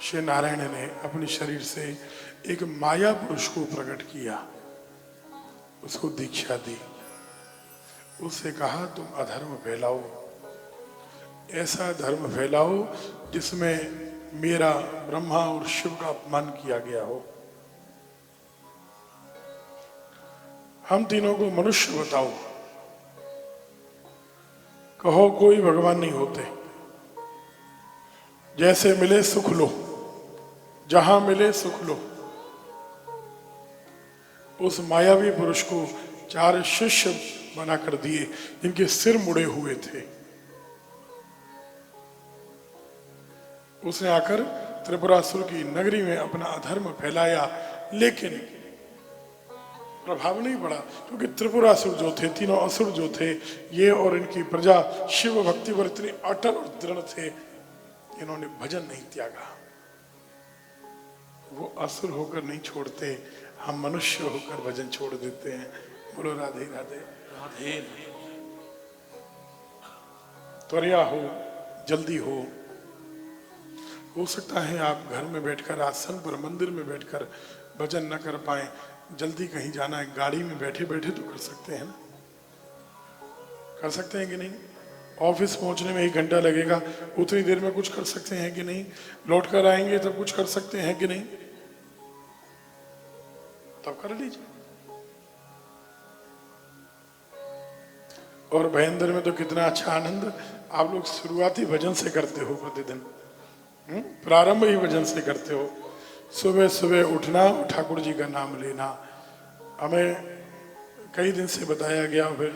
श्री नारायण ने अपने शरीर से एक माया पुरुष को प्रकट किया, उसको दीक्षा दी, उससे कहा तुम अधर्म फैलाओ, ऐसा धर्म फैलाओ जिसमें मेरा ब्रह्मा और शिव का अपमान किया गया हो। हम तीनों को मनुष्य बताओ, कहो कोई भगवान नहीं होते, जैसे मिले सुख लो, जहां मिले सुख लो। उस मायावी पुरुष को 4 शिष्य बना कर दिए जिनके सिर मुड़े हुए थे। उसने आकर त्रिपुरासुर की नगरी में अपना अधर्म फैलाया, लेकिन प्रभाव नहीं पड़ा, क्योंकि त्रिपुरासुर जो थे, तीनों असुर जो थे, ये और इनकी प्रजा शिव भक्ति पर इतनी अटल और दृढ़ थे, इन्होंने भजन नहीं त्यागा। वो असुर होकर नहीं छोड़ते, हम मनुष्य होकर भजन छोड़ देते हैं। बोलो राधे राधे राधे। त्वरिया हो, जल्दी हो सकता है आप घर में बैठकर, आसन पर, मंदिर में बैठकर भजन न कर पाए, जल्दी कहीं जाना है, गाड़ी में बैठे बैठे तो कर सकते हैं ना, कर सकते हैं कि नहीं? ऑफिस पहुंचने में 1 घंटा लगेगा, उतनी देर में कुछ कर सकते हैं कि नहीं? लौट कर आएंगे तब कुछ कर सकते हैं कि नहीं? तब कर लीजिए। और भयंदर में तो कितना अच्छा आनंद आप लोग शुरुआती भजन से करते हो, प्रतिदिन प्रारंभ ही भजन से करते हो। सुबह सुबह उठना, ठाकुर जी का नाम लेना। हमें कई दिन से बताया गया, फिर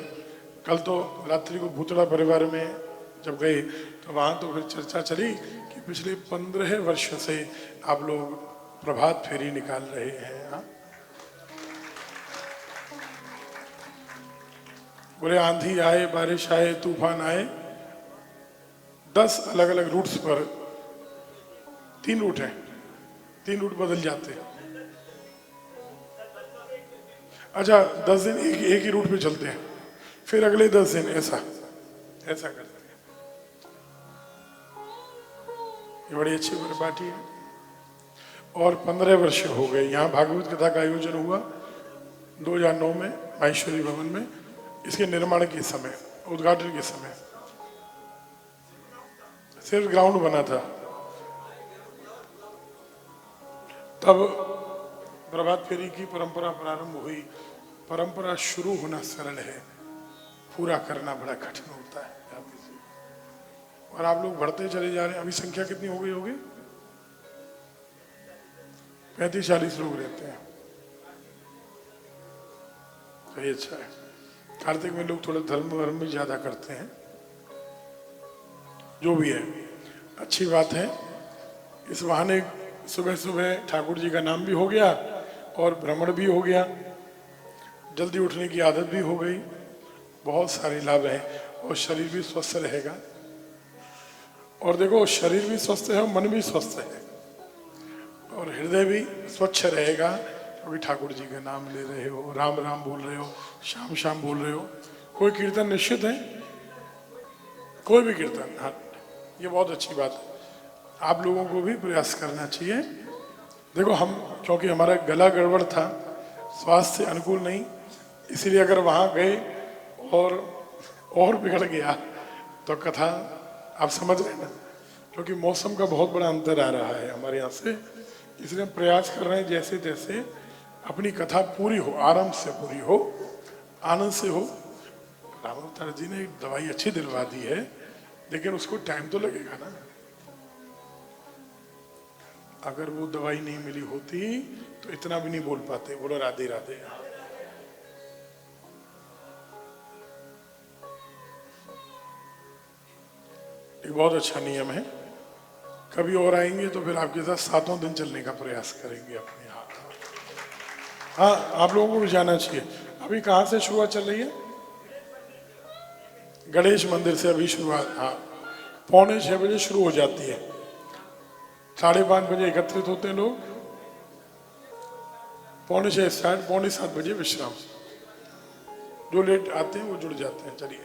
कल तो रात्रि को भूतड़ा परिवार में जब गए तो वहाँ तो फिर चर्चा चली कि पिछले 15 वर्ष से आप लोग प्रभात फेरी निकाल रहे हैं। हाँ, बोले आंधी आए, बारिश आए, तूफान आए, 10 अलग अलग रूट्स पर, 3 रूट हैं, 3 रूट बदल जाते हैं। अच्छा, 10 दिन एक ही रूट पे चलते हैं, फिर अगले 10 दिन ऐसा करते हैं। ये बड़ी अच्छी परिपाटी है। और 15 वर्ष हो गए। यहाँ भागवत कथा का आयोजन हुआ 2009 में माहेश्वरी भवन में, इसके निर्माण के समय, उद्घाटन के समय सिर्फ ग्राउंड बना था। तब प्रभात फेरी की परंपरा प्रारंभ हुई। परंपरा शुरू होना सरल है, पूरा करना बड़ा कठिन होता है। और आप लोग बढ़ते चले जा रहे हैं। अभी संख्या कितनी हो गई होगी? 35-40 लोग रहते हैं। सही, अच्छा है। कार्तिक में लोग थोड़ा धर्म भी ज्यादा करते हैं, जो भी है अच्छी बात है। इस बहाने सुबह सुबह ठाकुर जी का नाम भी हो गया और भ्रमण भी हो गया, जल्दी उठने की आदत भी हो गई, बहुत सारे लाभ हैं। और शरीर भी स्वस्थ रहेगा। और देखो, शरीर भी स्वस्थ है और मन भी स्वस्थ है और हृदय भी स्वच्छ रहेगा, क्योंकि ठाकुर जी का नाम ले रहे हो, राम राम बोल रहे हो, शाम शाम बोल रहे हो। कोई कीर्तन निश्चित है, कोई भी कीर्तन। हाँ, ये बहुत अच्छी बात है। आप लोगों को भी प्रयास करना चाहिए। देखो, हम क्योंकि हमारा गला गड़बड़ था, स्वास्थ्य अनुकूल नहीं, इसलिए अगर वहाँ गए और बिगड़ गया तो कथा आप समझ रहे ना, क्योंकि मौसम का बहुत बड़ा अंतर आ रहा है हमारे यहाँ से, इसलिए हम प्रयास कर रहे हैं जैसे तैसे अपनी कथा पूरी हो, आराम से पूरी हो, आनंद से हो। राम अवतार जी ने एक दवाई अच्छी दिलवा दी है, लेकिन उसको टाइम तो लगेगा ना। अगर वो दवाई नहीं मिली होती तो इतना भी नहीं बोल पाते। बोलो राधे राधे। एक बहुत अच्छा नियम है। कभी और आएंगे तो फिर आपके साथ 7 दिन चलने का प्रयास करेंगे अपने हाथ। हाँ, आप लोगों को भी जाना चाहिए। अभी कहाँ से शुरुआत चल रही है? गणेश मंदिर से अभी शुरुआत। हाँ, 5:45 बजे शुरू हो जाती है, 5:30 बजे एकत्रित होते हैं लोग, 5:45 स्टार्ट, 6:45 बजे विश्राम। जो लेट आते हैं वो जुड़ जाते हैं। चलिए,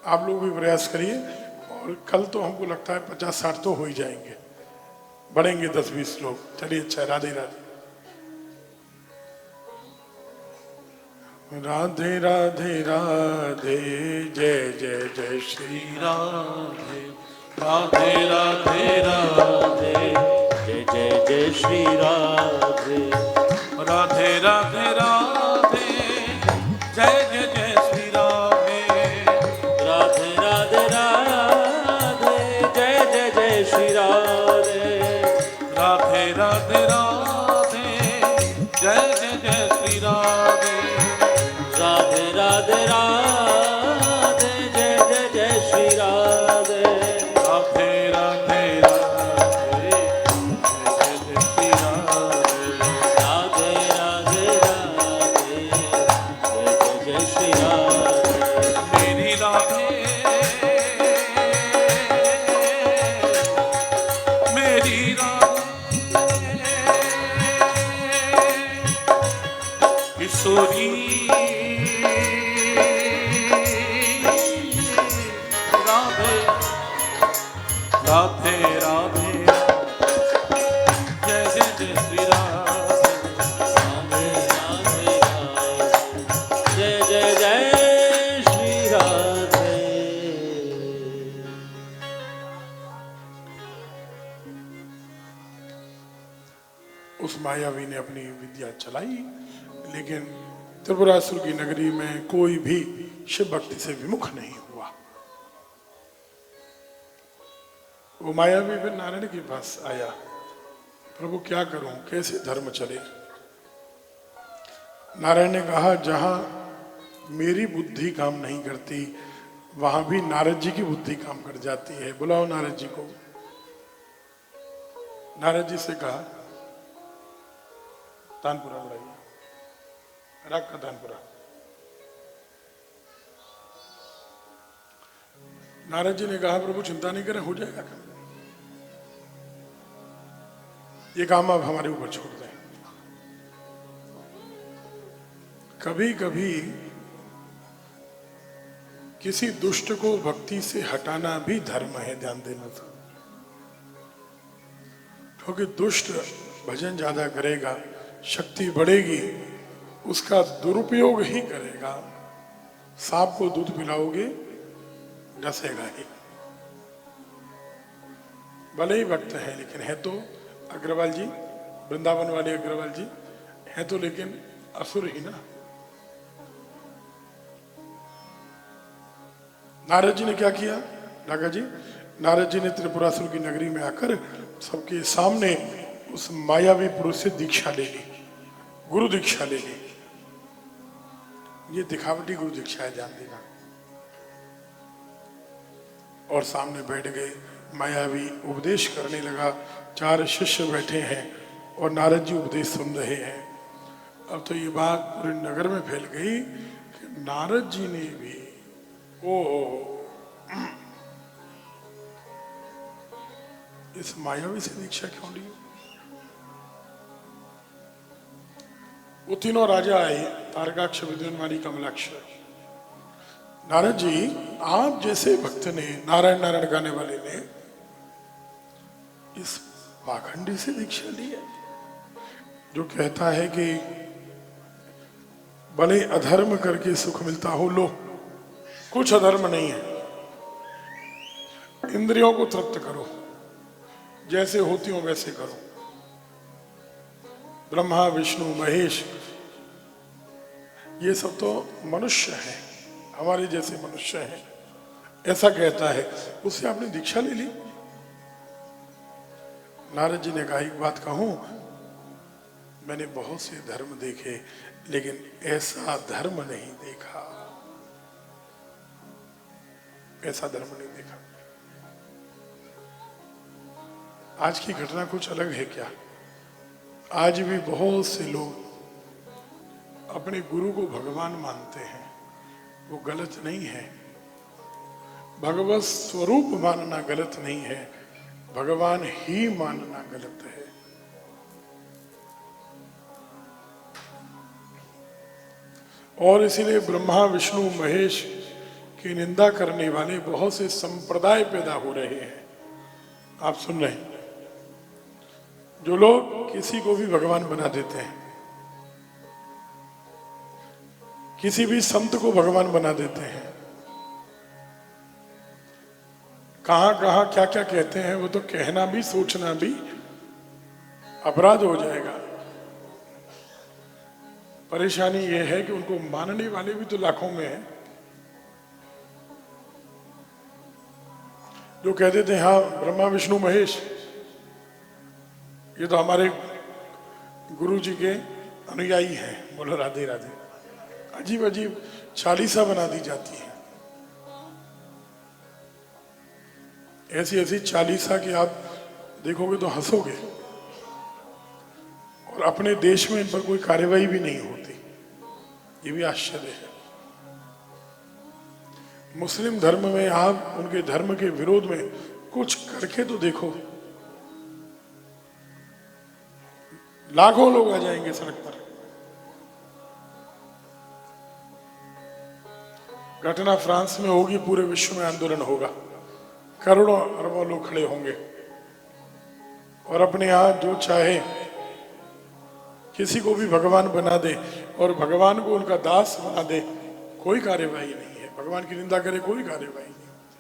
आप लोग भी प्रयास करिए। और कल तो हमको लगता है 50-60 तो हो ही जाएंगे। बढ़ेंगे 10-20 श्लोक। चलिए अच्छा, राधे राधे। राधे राधे राधे, जय जय जय श्री राधे राधे राधे राधे, जय जय जय श्री राधे। राधे राधे राधे, जय जय जय श्री राधे। राधे राधे राधे, जय जय जय श्री राधे। राधे राधे राधे, जय जय जय श्री राधे। राधे राधे राधे, जय जय जय श्री राधे। राधे राधे राधे, जय जय श्री राधे। राधे राधे राधे, जय जय श्री राधे। मेरी राधे, मेरी राधे किशोरी, राधे राधे, जय जय जय श्री राधे। राधे राधे राधे, जय जय जय श्री राधे। उस मायावी ने अपनी विद्या चलाई, लेकिन त्रिपुरासुर की नगरी में कोई भी शिव भक्ति से विमुख नहीं हुआ। वो मायावी फिर नारायण के पास आया, प्रभु क्या करूं, कैसे धर्म चले। नारायण ने कहा, जहां मेरी बुद्धि काम नहीं करती वहां भी नारद जी की बुद्धि काम कर जाती है। बुलाओ नारद जी को। नारद जी से कहा, तानपुरा बुलाइए, राग का तानपुरा। नारद जी ने कहा, प्रभु चिंता नहीं करें, हो जाएगा काम। ये काम आप हमारे ऊपर छोड़ दें। कभी कभी किसी दुष्ट को भक्ति से हटाना भी धर्म है, ध्यान देना था। क्योंकि दुष्ट भजन ज्यादा करेगा, शक्ति बढ़ेगी, उसका दुरुपयोग ही करेगा। सांप को दूध पिलाओगे डसेगा ही। भले ही भक्त है, लेकिन है तो अग्रवाल जी, वृंदावन वाले अग्रवाल जी है तो, लेकिन असुर ही ना। नारद जी ने क्या किया नागा जी? नारद जी ने त्रिपुरासुर की नगरी में आकर सबके सामने उस मायावी पुरुष से दीक्षा ले ली, गुरु दीक्षा ले ली। ये दिखावटी गुरु दीक्षा है, ध्यान देना। और सामने बैठ गए, मायावी उपदेश करने लगा। 4 शिष्य बैठे हैं और नारद जी उपदेश सुन रहे हैं। अब तो ये बात पूरे नगर में फैल गई कि नारद जी ने भी इस मायावी से दीक्षा क्यों ली? वो तीनों राजा आए, तारकाक्ष, विद्युन्मानी, कमलाक्ष। नारद जी, आप जैसे भक्त ने, नारायण नारायण गाने वाले ने इस पाखंडी से दीक्षा ली है, जो कहता है कि भले अधर्म करके सुख मिलता हो, लो कुछ अधर्म नहीं है, इंद्रियों को तृप्त करो, जैसे होती हो वैसे करो। ब्रह्मा विष्णु महेश ये सब तो मनुष्य हैं, हमारे जैसे मनुष्य हैं, ऐसा कहता है। उससे आपने दीक्षा ले ली। नारद जी ने कहा, एक बात कहूं, मैंने बहुत से धर्म देखे, लेकिन ऐसा धर्म नहीं देखा, ऐसा धर्म नहीं देखा। आज की घटना कुछ अलग है क्या? आज भी बहुत से लोग अपने गुरु को भगवान मानते हैं, वो गलत नहीं है। भगवत स्वरूप मानना गलत नहीं है, भगवान ही मानना गलत है। और इसीलिए ब्रह्मा विष्णु महेश की निंदा करने वाले बहुत से संप्रदाय पैदा हो रहे हैं। आप सुन रहे हैं, जो लोग किसी को भी भगवान बना देते हैं, किसी भी संत को भगवान बना देते हैं, कहां कहां क्या क्या कहते हैं, वो तो कहना भी सोचना भी अपराध हो जाएगा। परेशानी ये है कि उनको मानने वाले भी तो लाखों में हैं। जो कह देते हैं हाँ ब्रह्मा विष्णु महेश, ये तो हमारे गुरु जी के अनुयायी हैं, बोलो राधे राधे। अजीब अजीब चालीसा बना दी जाती है, ऐसी ऐसी चालीसा कि आप देखोगे तो हंसोगे। और अपने देश में इन पर कोई कार्यवाही भी नहीं होती, ये भी आश्चर्य है। मुस्लिम धर्म में आप उनके धर्म के विरोध में कुछ करके तो देखो, लाखों लोग आ जाएंगे सड़क पर। घटना फ्रांस में होगी, पूरे विश्व में आंदोलन होगा, करोड़ों अरबों लोग खड़े होंगे और अपने यहां जो चाहे किसी को भी भगवान बना दे और भगवान को उनका दास बना दे, कोई कार्यवाही नहीं है। भगवान की निंदा करे, कोई कार्यवाही नहीं होती।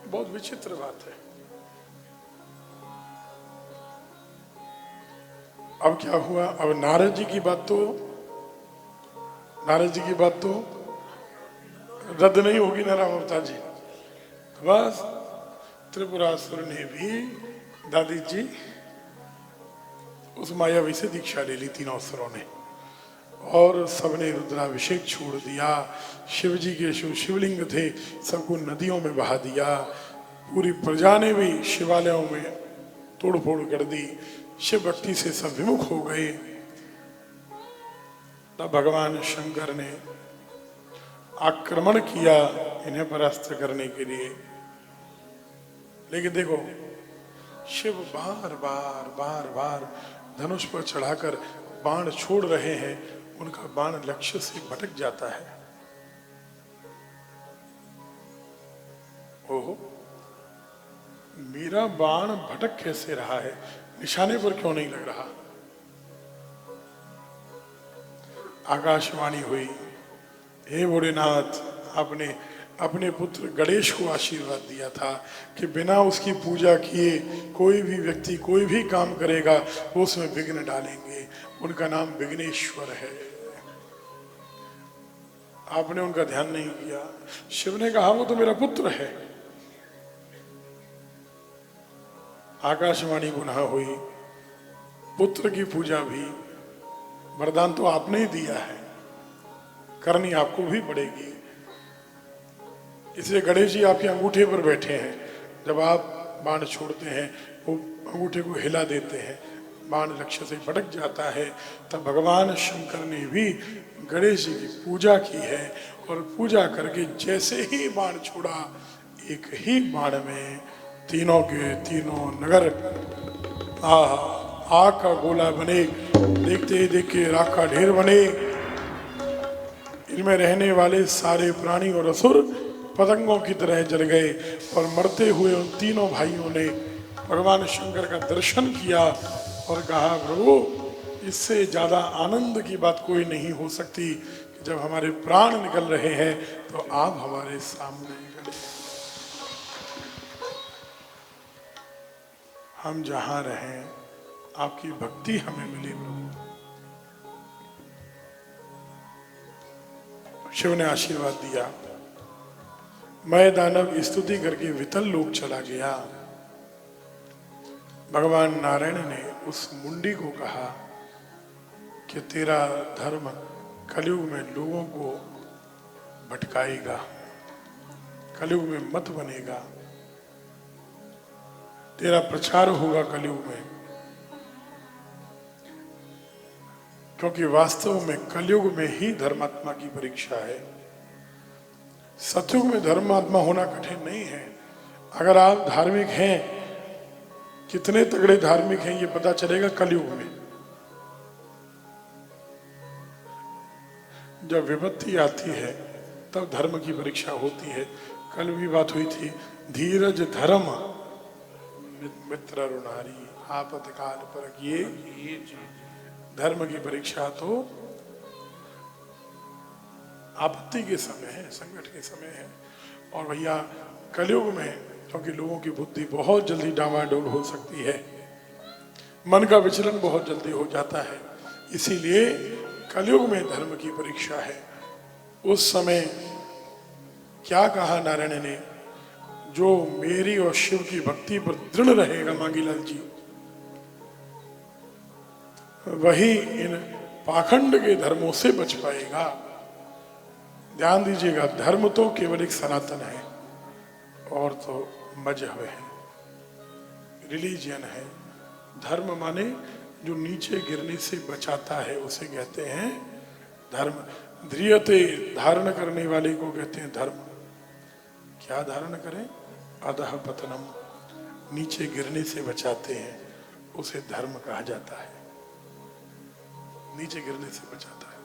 बहुत विचित्र बात है। अब क्या हुआ, अब नारद जी की बात तो रद्द नहीं होगी ना राम अवतार जी। तो बस त्रिपुरासुर ने भी दादी जी उस मायावी से दीक्षा ले ली, तीनों असुरों ने, और सबने रुद्राभिषेक छोड़ दिया। शिव जी के शिवलिंग थे, सबको नदियों में बहा दिया। पूरी प्रजा ने भी शिवालयों में तोड़ फोड़ कर दी, शिव भक्ति से सब विमुख हो गए। तब भगवान शंकर ने आक्रमण किया इन्हें परास्त करने के लिए। लेकिन देखो, शिव बार बार धनुष पर चढ़ाकर बाण छोड़ रहे हैं, उनका बाण लक्ष्य से भटक जाता है। ओहो, मेरा बाण भटक कैसे रहा है, निशाने पर क्यों नहीं लग रहा। आकाशवाणी हुई, हे भोलेनाथ, आपने अपने पुत्र गणेश को आशीर्वाद दिया था कि बिना उसकी पूजा किए कोई भी व्यक्ति कोई भी काम करेगा वो उसमें विघ्न डालेंगे। उनका नाम विघ्नेश्वर है। आपने उनका ध्यान नहीं किया। शिव ने कहा वो तो मेरा पुत्र है। आकाशवाणी पुनः हुई, पुत्र की पूजा भी, वरदान तो आपने ही दिया है, करनी आपको भी पड़ेगी। इसलिए गणेश जी आपके अंगूठे पर बैठे हैं। जब आप बाण छोड़ते हैं वो अंगूठे को हिला देते हैं, बाण लक्ष्य से भटक जाता है। तब भगवान शंकर ने भी गणेश जी की पूजा की है और पूजा करके जैसे ही बाण छोड़ा, एक ही बाण में तीनों के तीनों नगर आग का गोला बने। देखते ही देखते राख का ढेर बने। इनमें रहने वाले सारे प्राणी और असुर पतंगों की तरह जल गए और मरते हुए उन तीनों भाइयों ने भगवान शंकर का दर्शन किया और कहा, प्रभु, इससे ज्यादा आनंद की बात कोई नहीं हो सकती कि जब हमारे प्राण निकल रहे हैं तो आप हमारे सामने खड़े। हम जहां रहें आपकी भक्ति हमें मिले प्रभु। शिव ने आशीर्वाद दिया। मैं दानव स्तुति करके वितल लोक चला गया। भगवान नारायण ने उस मुंडी को कहा कि तेरा धर्म कलयुग में लोगों को भटकाएगा, कलयुग में मत बनेगा, तेरा प्रचार होगा कलयुग में। क्योंकि वास्तव में कलयुग में ही धर्मात्मा की परीक्षा है। सतयुग में धर्मात्मा होना कठिन नहीं है। अगर आप धार्मिक हैं, कितने तगड़े धार्मिक हैं ये पता चलेगा कलयुग में। जब विपत्ति आती है तब धर्म की परीक्षा होती है। कल भी बात हुई थी, धीरज धर्म मित्र रुणारी आपतकाल पर ये धर्म की परीक्षा तो आपत्ति के समय है, संकट के समय है। और भैया कलयुग में क्योंकि लोगों की बुद्धि बहुत जल्दी डामाडोल हो सकती है, मन का विचलन बहुत जल्दी हो जाता है, इसीलिए कलयुग में धर्म की परीक्षा है। उस समय क्या कहा नारायण ने, जो मेरी और शिव की भक्ति पर दृढ़ रहेगा मांगीलाल जी, वही इन पाखंड के धर्मों से बच पाएगा। ध्यान दीजिएगा, धर्म तो केवल एक सनातन है और तो मजहब है, रिलीजियन है। धर्म माने जो नीचे गिरने से बचाता है उसे कहते हैं धर्म। ध्रियते धारण करने वाले को कहते हैं धर्म। क्या धारण करें? अधः पतनम, नीचे गिरने से बचाते हैं, उसे धर्म कहा जाता है। नीचे गिरने से बचाता है।